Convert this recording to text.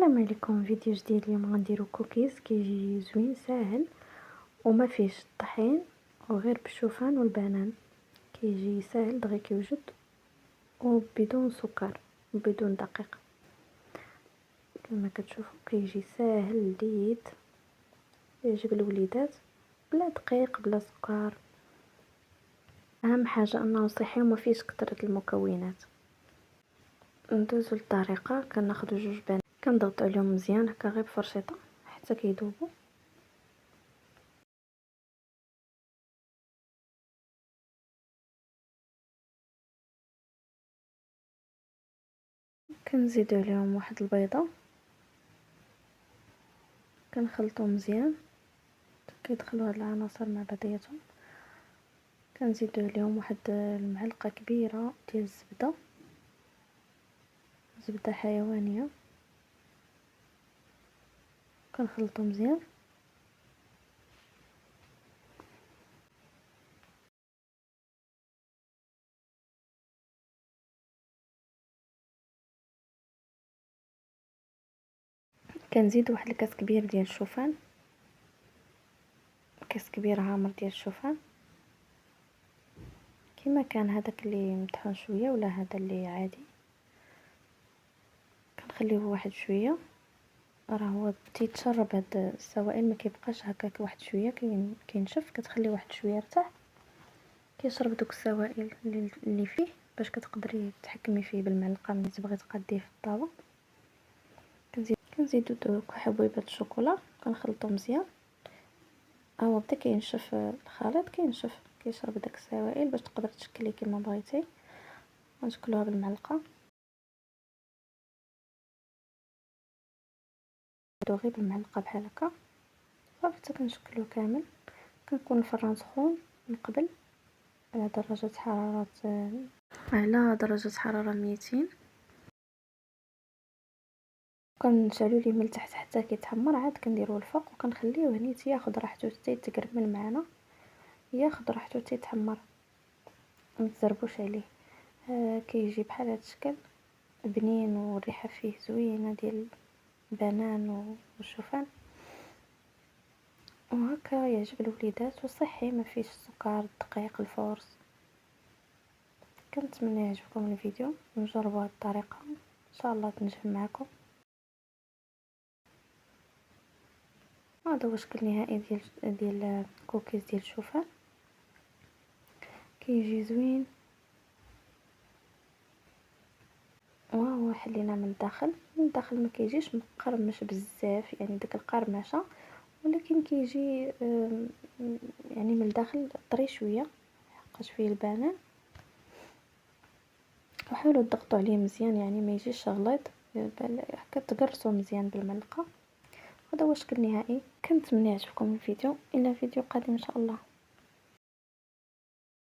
السلام عليكم. فيديو جديد. اليوم غنديرو كوكيز كيجي زوين ساهل وما فيهش الطحين وغير بالشوفان والبنان. كيجي ساهل دغيا كيوجد وبدون سكر وبدون دقيق كما كتشوفوا. كيجي ساهل لذيذ يعجب الوليدات بلا دقيق بلا سكر. اهم حاجه انه صحي وما فيهش كثره المكونات. ندوزو للطريقه. كناخذوا جوج بنات كنضغطوا عليهم مزيان هكا غير بفرشيطه حتى كيذوبوا. كنزيدوا عليهم واحد البيضه كنخلطوا مزيان كيدخلوا هاد العناصر مع بعضياتهم. كنزيدوا عليهم واحد المعلقه كبيره ديال الزبده، زبده حيوانيه. كنخلطوا مزيان. كنزيد واحد الكاس كبير ديال الشوفان، كاس كبير عامر ديال الشوفان كما كان هذاك اللي مطحون شويه ولا هذا اللي عادي. كنخليوه واحد شويه راه هو تيتشرب هاد السوائل، ما كيبقاش هكاك واحد شويه كينشف. كتخليه واحد شويه يرتاح كيشرب دوك السوائل اللي فيه باش كتقدري تحكمي فيه بالمعلقه ملي تبغي تقاديه في الطاوه. كنزيدو دوك حبيبات الشوكولا كنخلطو مزيان. هو بدا كينشف الخليط كينشف كيشرب داك السوائل باش تقدر تشكليه كما بغيتي. غنشكلوها بالمعلقه غير بالمعلقه بحال هكا صافي حتى كنشكلو كامل. كنكون الفران سخون من قبل على درجه حراره 200. كنشعلو ليه من التحت حتى كيتحمر، عاد كنديروه الفوق وكنخليوه نيت ياخذ راحته حتى يتكرمل معنا، ياخذ راحته حتى يتحمر ما تزربوش عليه. كيجي بحال هذا الشكل بنين والريحه فيه زوينه ديال البنان والشوفان، وهكا يعجب الوليدات وصحي ما فيش السكر الدقيق الفورس. كنتمنى يعجبكم الفيديو ونجربوا هذه الطريقه ان شاء الله تنجح معكم. هذا هو الشكل النهائي ديال كوكيز ديال الشوفان. كيجي زوين وهو حلينا من الداخل ما كيجيش مقرمش بزاف، يعني داك القرمشه، ولكن كيجي يعني من الداخل طري شويه حقاش فيه البنان. وحاولوا تضغطوا عليه مزيان يعني ما يجيش غليظ، هكا تقرصوا مزيان بالمعلقه. هذا هو الشكل النهائي. كنتمنى يعجبكم الفيديو. الى فيديو قادم ان شاء الله.